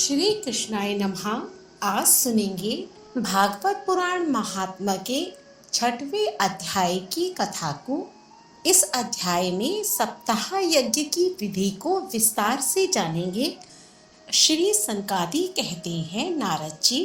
श्री कृष्णाय नमः। आज सुनेंगे भागवत पुराण महात्मा के 6वें अध्याय की कथा को। इस अध्याय में सप्ताह यज्ञ की विधि को विस्तार से जानेंगे। श्री सनकादि कहते हैं, नारद जी,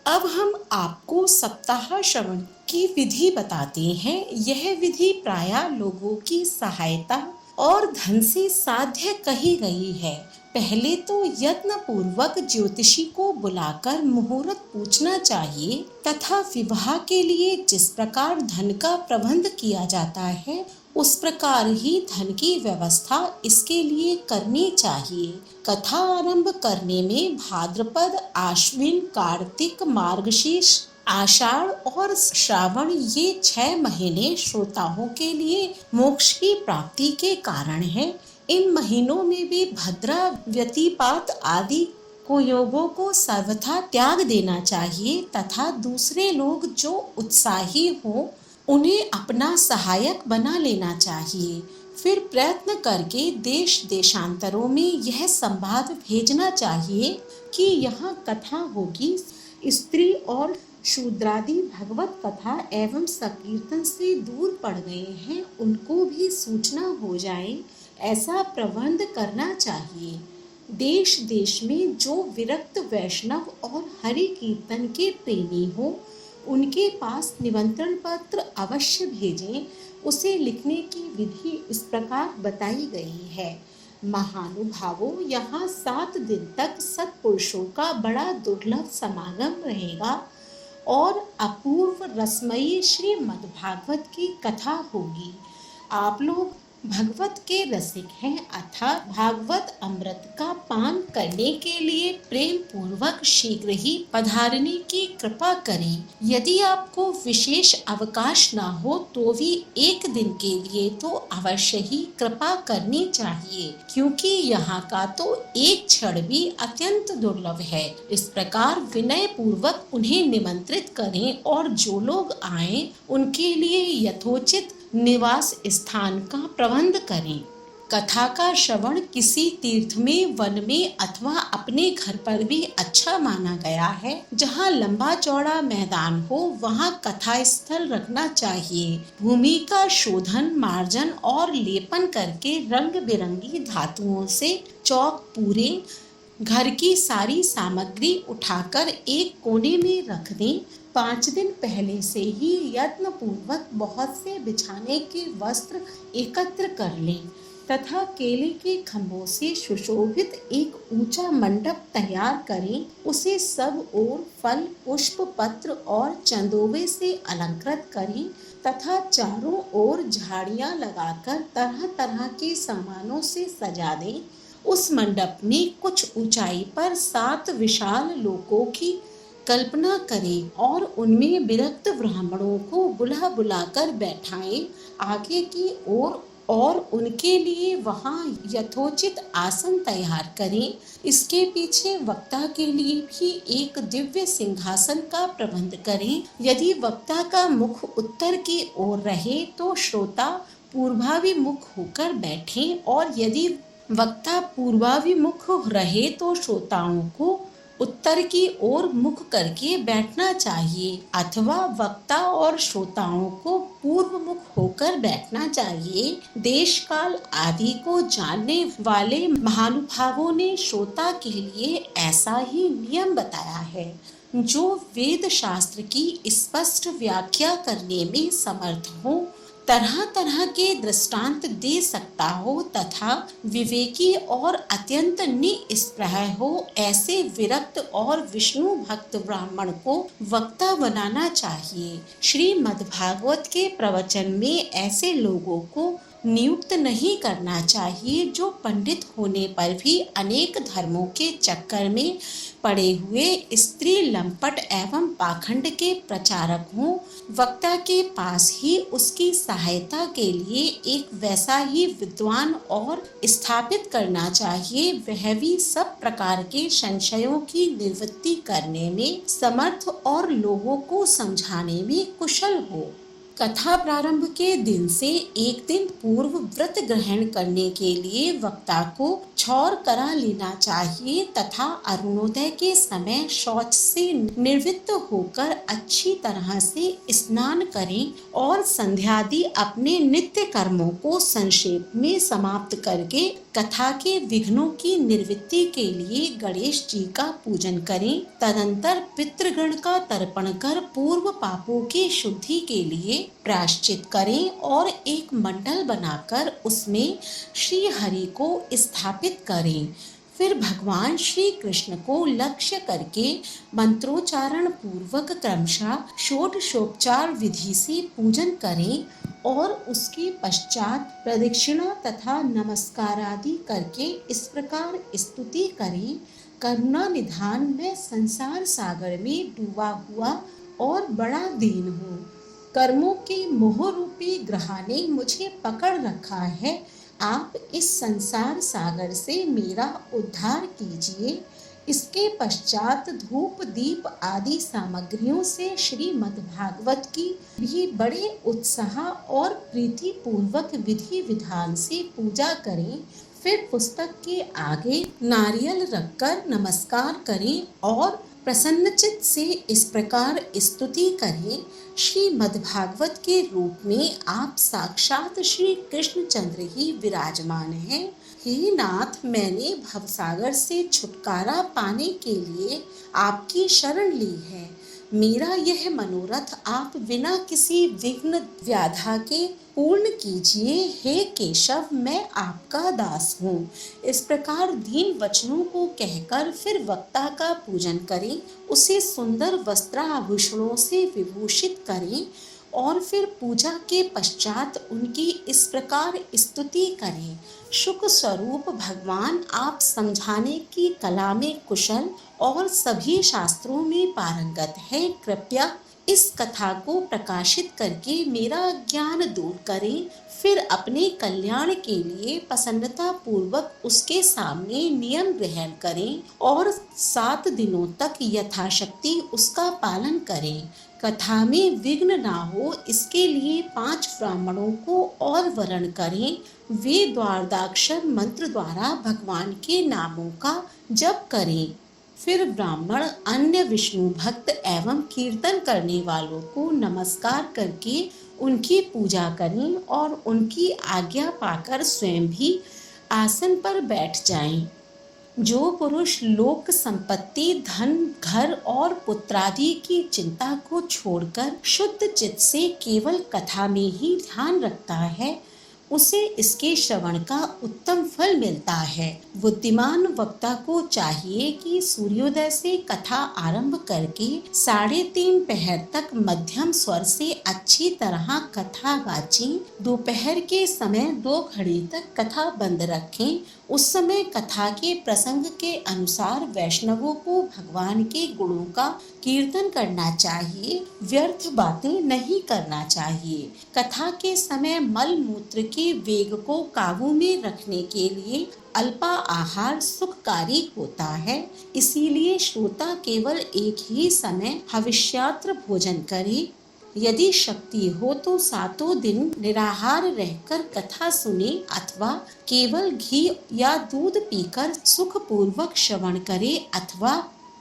अब हम आपको सप्ताह श्रवण की विधि बताते हैं। यह विधि प्रायः लोगों की सहायता और धन से साध्य कही गई है। पहले तो यत्न पूर्वक ज्योतिषी को बुलाकर मुहूर्त पूछना चाहिए तथा विवाह के लिए जिस प्रकार धन का प्रबंध किया जाता है उस प्रकार ही धन की व्यवस्था इसके लिए करनी चाहिए। कथा आरंभ करने में भाद्रपद, आश्विन, कार्तिक, मार्गशीर्ष, आषाढ़ और श्रावण ये 6 महीने श्रोताओं के लिए मोक्ष की प्राप्ति के कारण हैं। इन महीनों में भी भद्रा, व्यतिपात आदि कुयोगों को सर्वथा त्याग देना चाहिए तथा दूसरे लोग जो उत्साही हो उन्हें अपना सहायक बना लेना चाहिए। फिर प्रयत्न करके देश देशांतरों में यह संवाद भेजना चाहिए कि यहाँ कथा होगी। स्त्री और शूद्रादि भगवत कथा एवं संकीर्तन से दूर पड़ गए हैं, उनको भी सूचना हो जाए, ऐसा प्रबंध करना चाहिए। देश देश में जो विरक्त वैष्णव और हरि कीर्तन के प्रेमी हो उनके पास निमंत्रण पत्र अवश्य भेजें। उसे लिखने की विधि इस प्रकार बताई गई है। महानुभावों, यहाँ 7 दिन तक सत्पुरुषों का बड़ा दुर्लभ समागम रहेगा और अपूर्व रसमयी श्रीमद्भागवत की कथा होगी। आप लोग भगवत के रसिक हैं अर्थात भागवत अमृत का पान करने के लिए प्रेम पूर्वक शीघ्र ही पधारने की कृपा करें। यदि आपको विशेष अवकाश ना हो तो भी 1 दिन के लिए तो अवश्य ही कृपा करनी चाहिए, क्योंकि यहाँ का तो एक क्षण भी अत्यंत दुर्लभ है। इस प्रकार विनय पूर्वक उन्हें निमंत्रित करें और जो लोग आए उनके लिए यथोचित निवास स्थान का प्रबंध करें। कथा का श्रवण किसी तीर्थ में, वन में अथवा अपने घर पर भी अच्छा माना गया है। जहाँ लंबा चौड़ा मैदान हो वहाँ कथा स्थल रखना चाहिए। भूमि का शोधन, मार्जन और लेपन करके रंग बिरंगी धातुओं से चौक पूरे घर की सारी सामग्री उठाकर एक कोने में रख दें। 5 दिन पहले से ही यत्न पूर्वक बहुत से बिछाने के वस्त्र एकत्र कर लें तथा केले के खंभों से सुशोभित एक ऊंचा मंडप तैयार करें। उसे सब ओर फल, पुष्प, पत्र और चंदोवे से अलंकृत करें तथा चारों ओर झाड़ियां लगाकर तरह तरह के सामानों से सजा दें। उस मंडप में कुछ ऊंचाई पर 7 विशाल लोकों की कल्पना करें और उनमें विरक्त ब्राह्मणों को बुला बुलाकर बैठाएं आगे की ओर और उनके लिए वहां यथोचित आसन तैयार करें। इसके पीछे वक्ता के लिए भी एक दिव्य सिंहासन का प्रबंध करें। यदि वक्ता का मुख उत्तर की ओर रहे तो श्रोता पूर्वाभिमुख होकर बैठें और यदि वक्ता पूर्वाभिमुख रहे तो श्रोताओं को उत्तर की ओर मुख करके बैठना चाहिए अथवा वक्ता और श्रोताओं को पूर्व मुख होकर बैठना चाहिए। देश काल आदि को जानने वाले महानुभावों ने श्रोता के लिए ऐसा ही नियम बताया है। जो वेद शास्त्र की स्पष्ट व्याख्या करने में समर्थ हो, तरह तरह के दृष्टांत दे सकता हो तथा विवेकी और अत्यंत निस्पृह हो, ऐसे विरक्त और विष्णु भक्त ब्राह्मण को वक्ता बनाना चाहिए। श्रीमद्भागवत के प्रवचन में ऐसे लोगों को नियुक्त नहीं करना चाहिए जो पंडित होने पर भी अनेक धर्मों के चक्कर में पड़े हुए स्त्री लंपट एवं पाखंड के प्रचारक हों। वक्ता के पास ही उसकी सहायता के लिए एक वैसा ही विद्वान और स्थापित करना चाहिए, वह भी सब प्रकार के संशयों की निवृत्ति करने में समर्थ और लोगों को समझाने में कुशल हो। कथा प्रारंभ के दिन से एक दिन पूर्व व्रत ग्रहण करने के लिए वक्ता को क्षौर करा लेना चाहिए तथा अरुणोदय के समय शौच से निवृत्त होकर अच्छी तरह से स्नान करें और संध्यादि अपने नित्य कर्मों को संक्षेप में समाप्त करके कथा के विघ्नों की निवृत्ति के लिए गणेश जी का पूजन करें। तदंतर पितृगण का तर्पण कर पूर्व पापों की शुद्धि के लिए प्रायश्चित करें और एक मंडल बनाकर उसमें श्री हरि को स्थापित करें। फिर भगवान श्री कृष्ण को लक्ष्य करके मंत्रोच्चारण पूर्वक क्रमशः षोडशोपचार विधि से पूजन करें और उसके पश्चात प्रदक्षिणा तथा नमस्कार आदि करके इस प्रकार स्तुति करें। करुणा निधान में संसार सागर में डूबा हुआ और बड़ा दीन हूँ। कर्मों के मोह रूपी ग्रह ने मुझे पकड़ रखा है। आप इस संसार सागर से मेरा उद्धार कीजिए। इसके पश्चात धूप दीप आदि सामग्रियों से श्रीमद् भागवत की भी बड़े उत्साह और प्रीति पूर्वक विधि विधान से पूजा करें। फिर पुस्तक के आगे नारियल रखकर नमस्कार करें और प्रसन्नचित्त से इस प्रकार स्तुति करें। श्रीमद् भागवत के रूप में आप साक्षात श्री कृष्णचंद्र ही विराजमान हैं। हे नाथ, मैंने भवसागर से छुटकारा पाने के लिए आपकी शरण ली है। मेरा यह मनोरथ आप बिना किसी विघ्न व्याधा के पूर्ण कीजिए। हे केशव, मैं आपका दास हूँ। इस प्रकार दीन वचनों को कहकर फिर वक्ता का पूजन करें, उसे सुंदर वस्त्राभूषणों से विभूषित करें और फिर पूजा के पश्चात उनकी इस प्रकार स्तुति करें। सुख स्वरूप भगवान, आप समझाने की कला में कुशल और सभी शास्त्रों में पारंगत हैं। कृपया इस कथा को प्रकाशित करके मेरा ज्ञान दूर करें। फिर अपने कल्याण के लिए प्रसन्नता पूर्वक उसके सामने नियम ग्रहण करें और 7 दिनों तक यथाशक्ति उसका पालन करें। कथा में विघ्न ना हो इसके लिए 5 ब्राह्मणों को और वरण करें। वे द्वादशाक्षर मंत्र द्वारा भगवान के नामों का जप करें। फिर ब्राह्मण अन्य विष्णु भक्त एवं कीर्तन करने वालों को नमस्कार करके उनकी पूजा करें और उनकी आज्ञा पाकर स्वयं भी आसन पर बैठ जाएं। जो पुरुष लोक संपत्ति, धन, घर और पुत्रादि की चिंता को छोड़कर शुद्ध चित्त से केवल कथा में ही ध्यान रखता है, उसे इसके श्रवण का उत्तम फल मिलता है। बुद्धिमान वक्ता को चाहिए कि सूर्योदय से कथा आरंभ करके 3:30 पहर तक मध्यम स्वर से अच्छी तरह कथा वाचें। दोपहर के समय 2 घड़ी तक कथा बंद रखें। उस समय कथा के प्रसंग के अनुसार वैष्णवों को भगवान के गुणों का कीर्तन करना चाहिए, व्यर्थ बातें नहीं करना चाहिए। कथा के समय मल मूत्र के वेग को काबू में रखने के लिए अल्पा आहार सुखकारी होता है। इसीलिए श्रोता केवल एक ही समय हविष्यात्र भोजन करे। यदि शक्ति हो तो 7 दिन निराहार रहकर कथा सुने अथवा केवल घी या दूध पीकर सुखपूर्वक श्रवण करे अथवा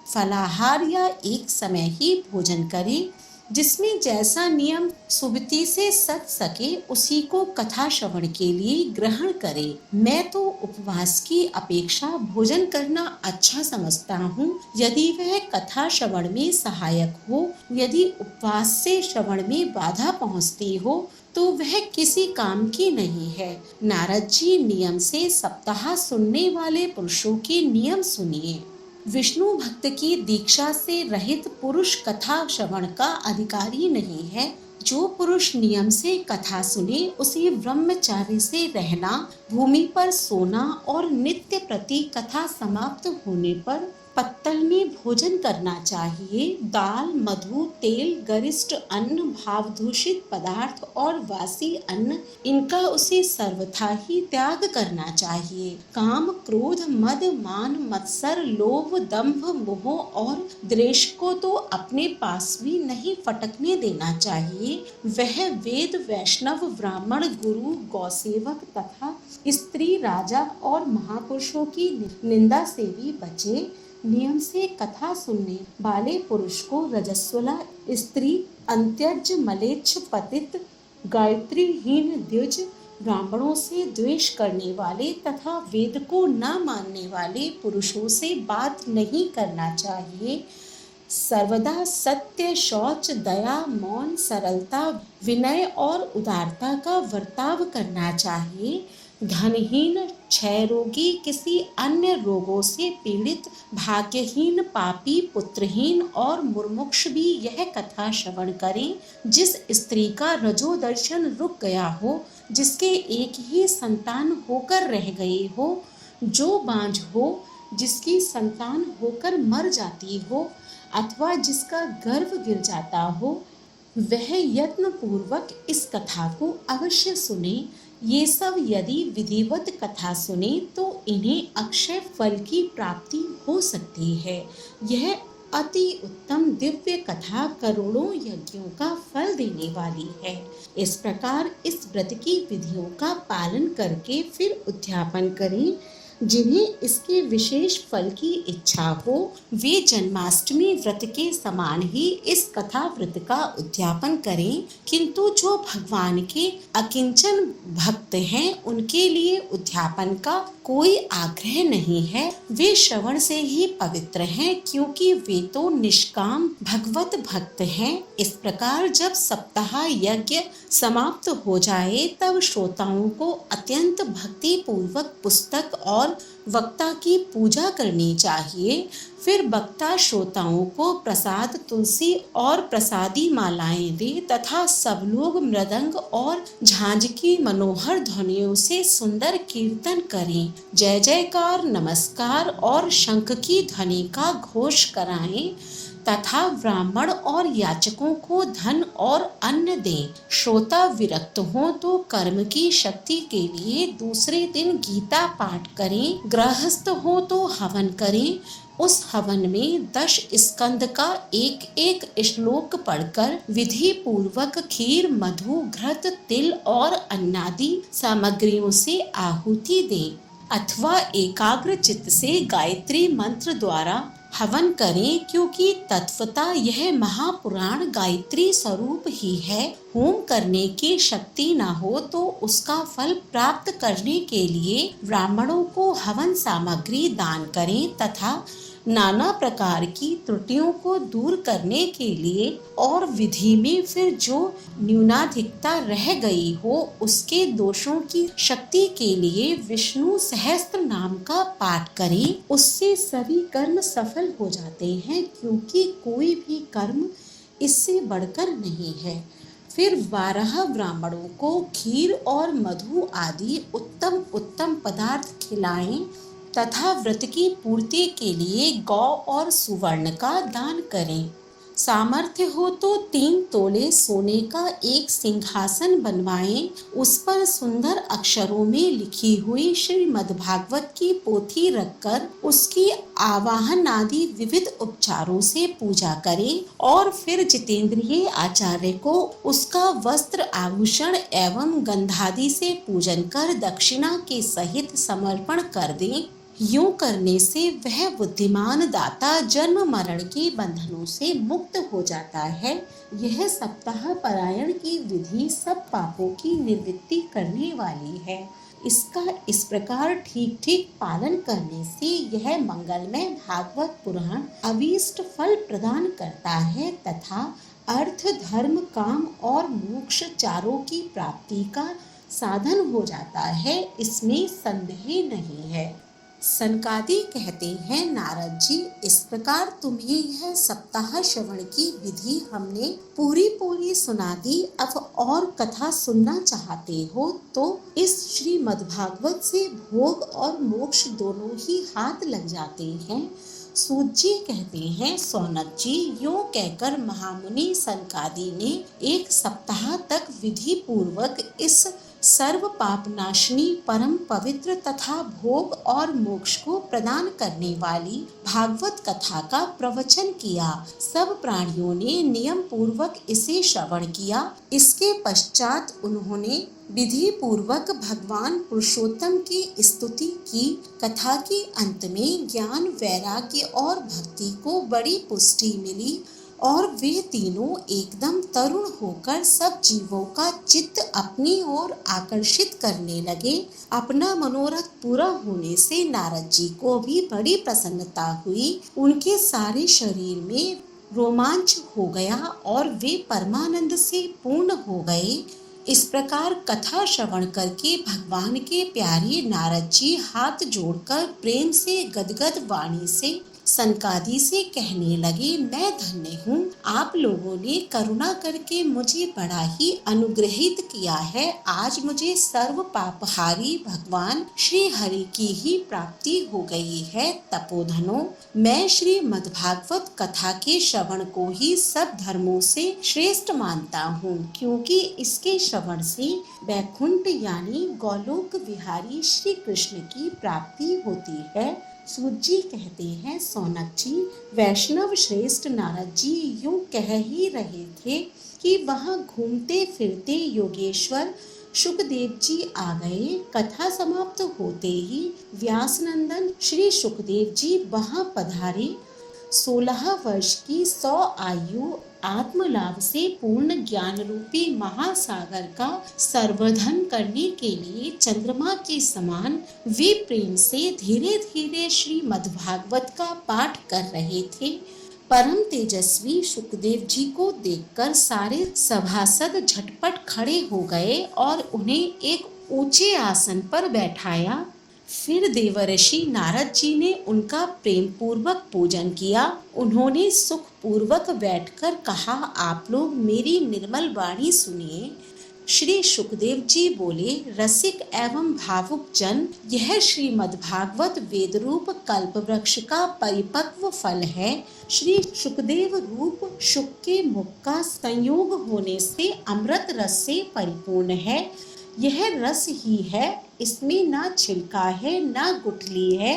फलाहार या एक समय ही भोजन करे। जिसमें जैसा नियम सुबती से सच सके उसी को कथा श्रवण के लिए ग्रहण करे। मैं तो उपवास की अपेक्षा भोजन करना अच्छा समझता हूँ, यदि वह कथा श्रवण में सहायक हो। यदि उपवास से श्रवण में बाधा पहुँचती हो तो वह किसी काम की नहीं है। नारद जी नियम से सप्ताह सुनने वाले पुरुषों के नियम सुनिए। विष्णु भक्त की दीक्षा से रहित पुरुष कथा श्रवण का अधिकारी नहीं है। जो पुरुष नियम से कथा सुने उसे ब्रह्मचार्य से रहना, भूमि पर सोना और नित्य प्रति कथा समाप्त होने पर पत्तल में भोजन करना चाहिए। दाल, मधु, तेल, गरिष्ठ अन्न, भावदूषित पदार्थ और वासी अन्न, इनका उसे सर्वथा ही त्याग करना चाहिए। काम, क्रोध, मद, मान, मत्सर, लोभ, दंभ, मोह और द्वेष को तो अपने पास भी नहीं फटकने देना चाहिए। वह वेद, वैष्णव, ब्राह्मण, गुरु, गौसेवक तथा स्त्री, राजा और महापुरुषों की निंदा से भी बचे। नियम से कथा सुनने वाले पुरुष को रजस्वला स्त्री, अंत्यज, मलेच्छ, पतित, गायत्रीहीन द्विज, ब्राह्मणों से द्वेष करने वाले तथा वेद को न मानने वाले पुरुषों से बात नहीं करना चाहिए। सर्वदा सत्य, शौच, दया, मौन, सरलता, विनय और उदारता का बर्ताव करना चाहिए। धनहीन, क्षय रोगी, किसी अन्य रोगों से पीड़ित, भाग्यहीन, पापी, पुत्रहीन और मुर्मुक्ष भी यह कथा श्रवण करें। जिस स्त्री का रजोदर्शन रुक गया हो, जिसके एक ही संतान होकर रह गई हो, जो बांझ हो, जिसकी संतान होकर मर जाती हो अथवा जिसका गर्भ गिर जाता हो, वह यत्न पूर्वक इस कथा को अवश्य सुने। ये सब यदि विधिवत कथा सुने तो इन्हें अक्षय फल की प्राप्ति हो सकती है। यह अति उत्तम दिव्य कथा करोड़ों यज्ञों का फल देने वाली है। इस प्रकार इस व्रत की विधियों का पालन करके फिर उद्यापन करें। जिन्हें इसके विशेष फल की इच्छा हो, वे जन्माष्टमी व्रत के समान ही इस कथा व्रत का उद्यापन करें। किंतु जो भगवान के अकिंचन भक्त हैं, उनके लिए उद्यापन का कोई आग्रह नहीं है। वे श्रवण से ही पवित्र हैं, क्योंकि वे तो निष्काम भगवत भक्त हैं। इस प्रकार जब सप्ताह यज्ञ समाप्त हो जाए, तब श्रोताओं को अत्यंत भक्ति पूर्वक पुस्तक और वक्ता की पूजा करनी चाहिए। फिर वक्ता श्रोताओं को प्रसाद, तुलसी और प्रसादी मालाएं दे तथा सब लोग मृदंग और झांझ की मनोहर ध्वनियों से सुंदर कीर्तन करें। जय जयकार, नमस्कार और शंख की ध्वनि का घोष कराएं तथा ब्राह्मण और याचकों को धन और अन्न दें। श्रोता विरक्त हो तो कर्म की शक्ति के लिए दूसरे दिन गीता पाठ करें। गृहस्थ हो तो हवन करें। उस हवन में 10 स्कंद का एक एक श्लोक पढ़कर विधि पूर्वक खीर, मधु, घृत, तिल और अन्नादि सामग्रियों से आहुति दें अथवा एकाग्र चित्त से गायत्री मंत्र द्वारा हवन करें, क्योंकि तत्वतः यह महापुराण गायत्री स्वरूप ही है। होम करने की शक्ति न हो तो उसका फल प्राप्त करने के लिए ब्राह्मणों को हवन सामग्री दान करें तथा नाना प्रकार की त्रुटियों को दूर करने के लिए और विधि में फिर जो न्यूनाधिकता रह गई हो उसके दोषों की शक्ति के लिए विष्णु सहस्त्र नाम का पाठ करें। उससे सभी कर्म सफल हो जाते हैं, क्योंकि कोई भी कर्म इससे बढ़कर नहीं है। फिर 12 ब्राह्मणों को खीर और मधु आदि उत्तम उत्तम पदार्थ खिलाएं तथा व्रत की पूर्ति के लिए गौ और सुवर्ण का दान करें। सामर्थ्य हो तो 3 तोले सोने का एक सिंहासन बनवाएं। उस पर सुंदर अक्षरों में लिखी हुई श्रीमद्भागवत की पोथी रखकर उसकी आवाहन आदि विविध उपचारों से पूजा करें और फिर जितेंद्रिय आचार्य को उसका वस्त्र, आभूषण एवं गंधादि से पूजन कर दक्षिणा के सहित समर्पण कर दें। यूं करने से वह बुद्धिमान दाता जन्म मरण के बंधनों से मुक्त हो जाता है। यह सप्ताह पारायण की विधि सब पापों की निवृत्ति करने वाली है। इसका इस प्रकार ठीक ठीक पालन करने से यह मंगलमय भागवत पुराण अभीष्ट फल प्रदान करता है तथा अर्थ, धर्म, काम और मोक्ष चारों की प्राप्ति का साधन हो जाता है। इसमें संदेह नहीं है। सनकादि कहते हैं, नारद जी, इस प्रकार तुम्हें यह सप्ताह श्रवण की विधि हमने पूरी सुना दी। अब और कथा सुनना चाहते हो तो इस श्रीमद्भागवत से भोग और मोक्ष दोनों ही हाथ लग जाते हैं। सूत जी कहते हैं, सौनक जी, यूं कहकर महामुनि सनकादि ने 1 सप्ताह तक विधि पूर्वक इस सर्व पापनाशिनी परम पवित्र तथा भोग और मोक्ष को प्रदान करने वाली भागवत कथा का प्रवचन किया। सब प्राणियों ने नियम पूर्वक इसे श्रवण किया। इसके पश्चात उन्होंने विधि पूर्वक भगवान पुरुषोत्तम की स्तुति की। कथा के अंत में ज्ञान, वैराग्य और भक्ति को बड़ी पुष्टि मिली और वे तीनों एकदम तरुण होकर सब जीवों का चित्त अपनी ओर आकर्षित करने लगे। अपना मनोरथ पूरा होने से नारद जी को भी बड़ी प्रसन्नता हुई। उनके सारे शरीर में रोमांच हो गया और वे परमानंद से पूर्ण हो गए। इस प्रकार कथा श्रवण करके भगवान के प्यारे नारद जी हाथ जोड़कर प्रेम से गदगद वाणी से सनकादि से कहने लगे, मैं धन्य हूँ। आप लोगों ने करुणा करके मुझे बड़ा ही अनुग्रहित किया है। आज मुझे सर्व पापहारी भगवान श्री हरि की ही प्राप्ति हो गई है। तपोधनों, मैं श्री मद्भागवत कथा के श्रवण को ही सब धर्मों से श्रेष्ठ मानता हूँ, क्योंकि इसके श्रवण से वैकुंठ यानी गोलोक विहारी श्री कृष्ण की प्राप्ति होती है। सूत जी कहते हैं, सौनक जी, वैष्णव श्रेष्ठ नारद जी यूं कह ही रहे थे कि वहां घूमते फिरते योगेश्वर शुकदेव जी आ गए। कथा समाप्त होते ही व्यासनंदन श्री शुकदेव जी वहां पधारे। 16 वर्ष की 100 आयु आत्मलाभ से पूर्ण ज्ञान रूपी महासागर का संवर्धन करने के लिए चंद्रमा के समान वे प्रेम से धीरे धीरे श्री मद्भागवत का पाठ कर रहे थे। परम तेजस्वी शुकदेव जी को देखकर सारे सभासद झटपट खड़े हो गए और उन्हें एक ऊंचे आसन पर बैठाया। फिर देवर्षि नारद जी ने उनका प्रेम पूर्वक पूजन किया। उन्होंने सुख पूर्वक बैठकर कहा, आप लोग मेरी निर्मल वाणी सुनिए। श्री शुकदेव जी बोले, रसिक एवं भावुक जन, यह श्रीमद्भागवत वेद रूप कल्प वृक्ष का परिपक्व फल है। श्री शुकदेव रूप शुक के मुख का संयोग होने से अमृत रस से परिपूर्ण है। यह रस ही है, इसमें ना छिलका है ना गुठली है।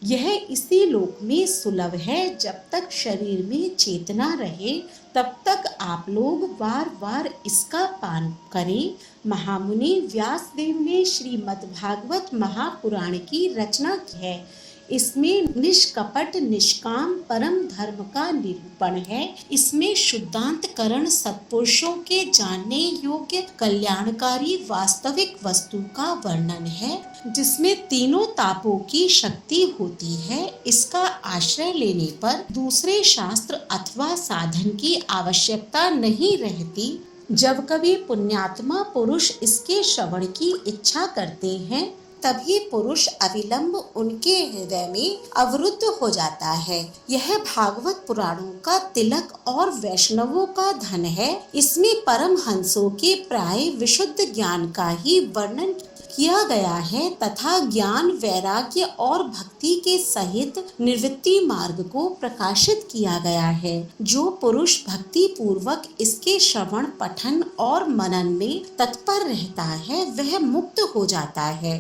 यह इसी लोक में सुलभ है। जब तक शरीर में चेतना रहे तब तक आप लोग बार बार इसका पान करें। महामुनि व्यासदेव ने श्रीमद्भागवत महापुराण की रचना की है। इसमें निष्कपट निष्काम परम धर्म का निरूपण है। इसमें शुद्धांतकरण सत्पुरुषों के जानने योग्य कल्याणकारी वास्तविक वस्तु का वर्णन है, जिसमें तीनों तापों की शक्ति होती है। इसका आश्रय लेने पर दूसरे शास्त्र अथवा साधन की आवश्यकता नहीं रहती। जब कभी पुण्यात्मा पुरुष इसके श्रवण की इच्छा करते हैं, तभी पुरुष अविलंब उनके हृदय में अवरुद्ध हो जाता है। यह भागवत पुराणों का तिलक और वैष्णवों का धन है। इसमें परमहंसों के प्राय विशुद्ध ज्ञान का ही वर्णन किया गया है तथा ज्ञान, वैराग्य और भक्ति के सहित निवृत्ति मार्ग को प्रकाशित किया गया है। जो पुरुष भक्ति पूर्वक इसके श्रवण, पठन और मनन में तत्पर रहता है, वह मुक्त हो जाता है।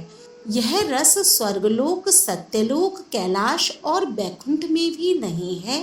यह रस स्वर्गलोक, सत्यलोक, कैलाश और वैकुंठ में भी नहीं है।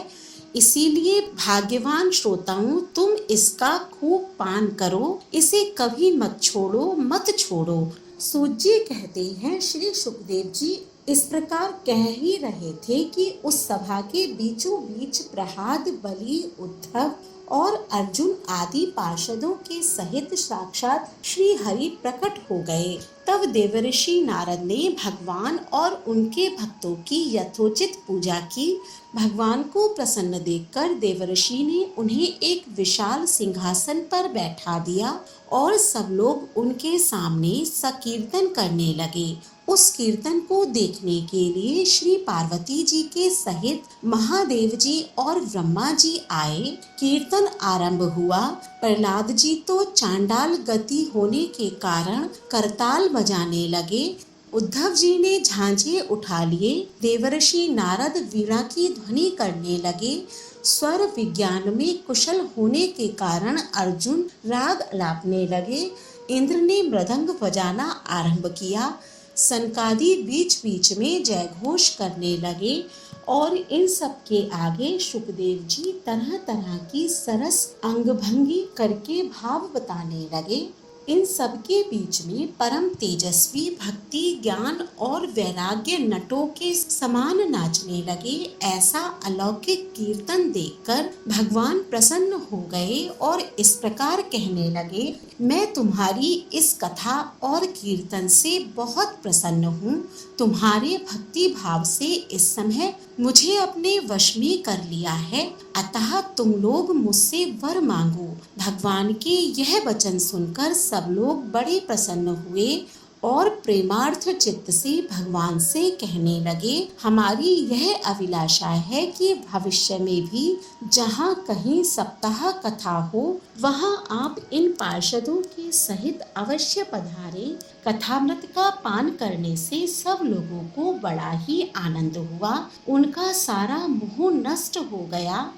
इसीलिए भाग्यवान श्रोताओं, तुम इसका खूब पान करो। इसे कभी मत छोड़ो, मत छोड़ो। सूत जी कहते हैं, श्री सुखदेव जी इस प्रकार कह ही रहे थे कि उस सभा के बीचों बीच प्रहलाद, बलि, उद्धव और अर्जुन आदि पार्षदों के सहित साक्षात श्री हरि प्रकट हो गए। तब देवर्षि नारद ने भगवान और उनके भक्तों की यथोचित पूजा की। भगवान को प्रसन्न देखकर देवर्षि ने उन्हें एक विशाल सिंहासन पर बैठा दिया और सब लोग उनके सामने संकीर्तन करने लगे। उस कीर्तन को देखने के लिए श्री पार्वती जी के सहित महादेव जी और ब्रह्मा जी आए। कीर्तन आरंभ हुआ। प्रहलाद जी तो चांडाल गति होने के कारण करताल बजाने लगे। उद्धव जी ने झांझे उठा लिए। देवर्षि नारद वीणा की ध्वनि करने लगे। स्वर विज्ञान में कुशल होने के कारण अर्जुन राग अलापने लगे। इंद्र ने मृदंग बजाना आरंभ किया। सनकादि बीच बीच में जयघोष करने लगे और इन सब के आगे सुखदेव जी तरह तरह की सरस अंगभंगी करके भाव बताने लगे। इन सब के बीच में परम तेजस्वी भक्ति ज्ञान और वैराग्य नटों के समान नाचने लगे। ऐसा अलौकिक कीर्तन देखकर भगवान प्रसन्न हो गए और इस प्रकार कहने लगे, मैं तुम्हारी इस कथा और कीर्तन से बहुत प्रसन्न हूँ। तुम्हारे भक्ति भाव से इस समय मुझे अपने वश में कर लिया है, अतः तुम लोग मुझसे वर मांगो। भगवान के यह वचन सुनकर सब लोग बड़े प्रसन्न हुए और प्रेमार्थ चित्त से भगवान से कहने लगे, हमारी यह अभिलाषा है कि भविष्य में भी जहाँ कहीं सप्ताह कथा हो वहाँ आप इन पार्षदों के सहित अवश्य पधारें। कथामृत का पान करने से सब लोगों को बड़ा ही आनंद हुआ। उनका सारा मोह नष्ट हो गया।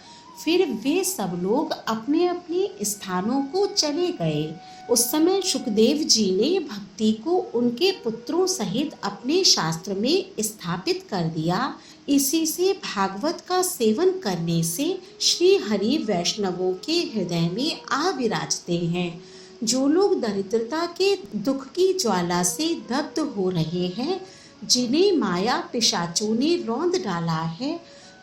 फिर वे सब लोग अपने अपने स्थानों को चले गए। उस समय सुखदेव जी ने भक्ति को उनके पुत्रों सहित अपने शास्त्र में स्थापित कर दिया। इसी से भागवत का सेवन करने से श्री हरि वैष्णवों के हृदय में आ विराजते हैं। जो लोग दरिद्रता के दुख की ज्वाला से दग्ध हो रहे हैं, जिन्हें माया पिशाचों ने रौंद डाला है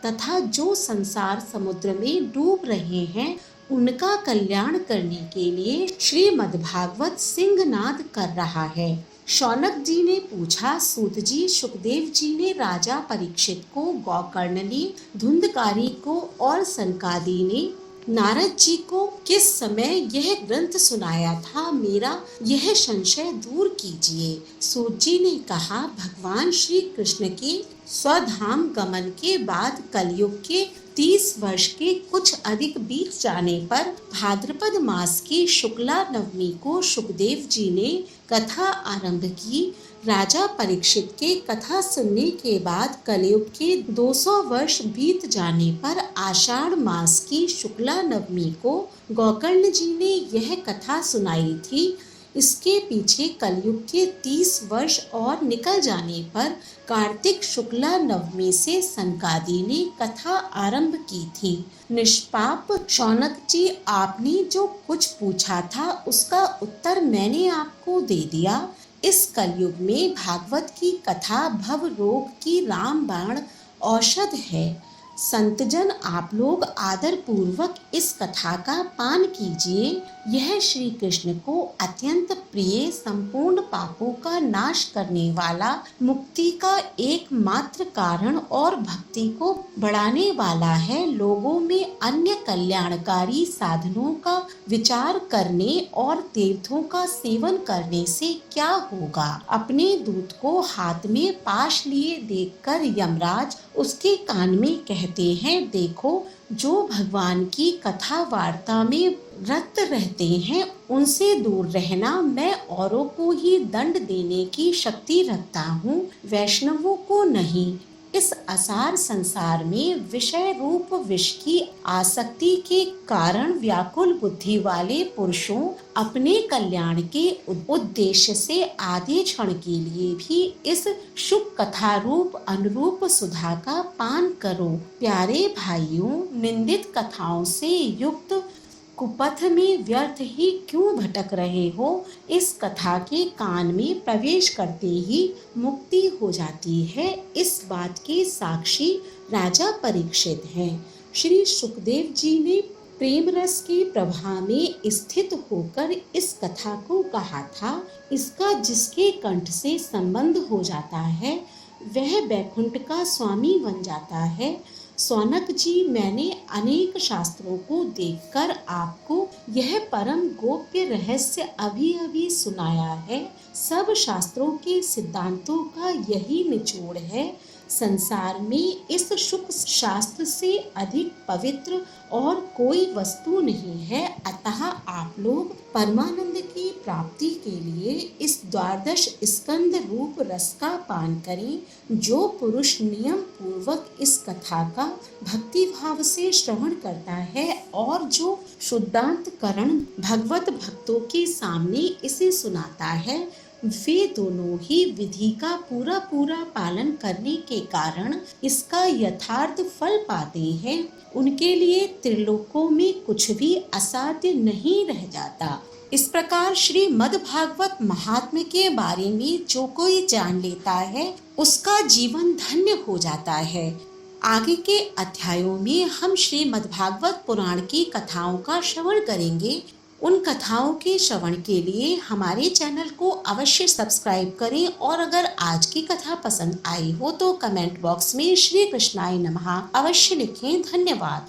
तथा जो संसार समुद्र में डूब रहे हैं, उनका कल्याण करने के लिए श्रीमद्भागवत सिंहनाद कर रहा है। शौनक जी ने पूछा, सूत जी, सुखदेव जी ने राजा परीक्षित को, गोकर्ण ने धुंधकारी को और सनकादि ने नारद जी को किस समय यह ग्रंथ सुनाया था, मेरा यह संशय दूर कीजिए। सूत जी ने कहा, भगवान श्री कृष्ण के स्वधाम गमन के बाद कलयुग के 30 वर्ष के कुछ अधिक बीत जाने पर भाद्रपद मास की शुक्ला नवमी को सुखदेव जी ने कथा आरंभ की। राजा परीक्षित के कथा सुनने के बाद कलयुग के 200 वर्ष बीत जाने पर आषाढ़ मास की शुक्ला नवमी को गोकर्ण जी ने यह कथा सुनाई थी। इसके पीछे कलयुग के 30 वर्ष और निकल जाने पर कार्तिक शुक्ला नवमी से सनकादि ने कथा आरंभ की थी। निष्पाप शौनक जी, आपने जो कुछ पूछा था उसका उत्तर मैंने आपको दे दिया। इस कलयुग में भागवत की कथा भव रोग की रामबाण औषध है। संतजन, आप लोग आदर पूर्वक इस कथा का पान कीजिए। यह श्री कृष्ण को अत्यंत प्रिय, संपूर्ण पापों का नाश करने वाला, मुक्ति का एकमात्र कारण और भक्ति को बढ़ाने वाला है। लोगों में अन्य कल्याणकारी साधनों का विचार करने और तीर्थों का सेवन करने से क्या होगा। अपने दूत को हाथ में पाश लिए देखकर यमराज उसके कान में कहते हैं, देखो, जो भगवान की कथा वार्ता में रत रहते हैं उनसे दूर रहना। मैं औरों को ही दंड देने की शक्ति रखता हूँ, वैष्णवों को नहीं। इस असार संसार में विषय रूप विष की आसक्ति के कारण व्याकुल बुद्धि वाले पुरुषों अपने कल्याण के उद्देश्य से आधे क्षण के लिए भी इस शुभ कथा रूप अनुरूप सुधा का पान करो। प्यारे भाइयों, निंदित कथाओं से युक्त कुपथ में व्यर्थ ही क्यों भटक रहे हो। इस कथा के कान में प्रवेश करते ही मुक्ति हो जाती है। इस बात के साक्षी राजा परीक्षित हैं। श्री सुखदेव जी ने प्रेम रस की प्रभा में स्थित होकर इस कथा को कहा था। इसका जिसके कंठ से संबंध हो जाता है वह बैकुंठ का स्वामी बन जाता है। सौनक जी, मैंने अनेक शास्त्रों को देखकर आपको यह परम गोप्य रहस्य अभी अभी सुनाया है। सब शास्त्रों के सिद्धांतों का यही निचोड़ है। संसार में इस शुभ शास्त्र से अधिक पवित्र और कोई वस्तु नहीं है। अतः आप लोग परमानंद की प्राप्ति के लिए इस द्वादश स्कंद रूप रस का पान करें। जो पुरुष नियम पूर्वक इस कथा का भक्ति भाव से श्रवण करता है और जो शुद्धांतकरण भगवत भक्तों के सामने इसे सुनाता है, वे दोनों ही विधि का पूरा पूरा पालन करने के कारण इसका यथार्थ फल पाते हैं। उनके लिए त्रिलोकों में कुछ भी असाध्य नहीं रह जाता। इस प्रकार श्रीमद् भागवत महात्म्य के बारे में जो कोई जान लेता है, उसका जीवन धन्य हो जाता है। आगे के अध्यायों में हम श्रीमद् भागवत पुराण की कथाओं का श्रवण करेंगे। उन कथाओं के श्रवण के लिए हमारे चैनल को अवश्य सब्सक्राइब करें और अगर आज की कथा पसंद आई हो तो कमेंट बॉक्स में श्री कृष्णाय नमः अवश्य लिखें। धन्यवाद।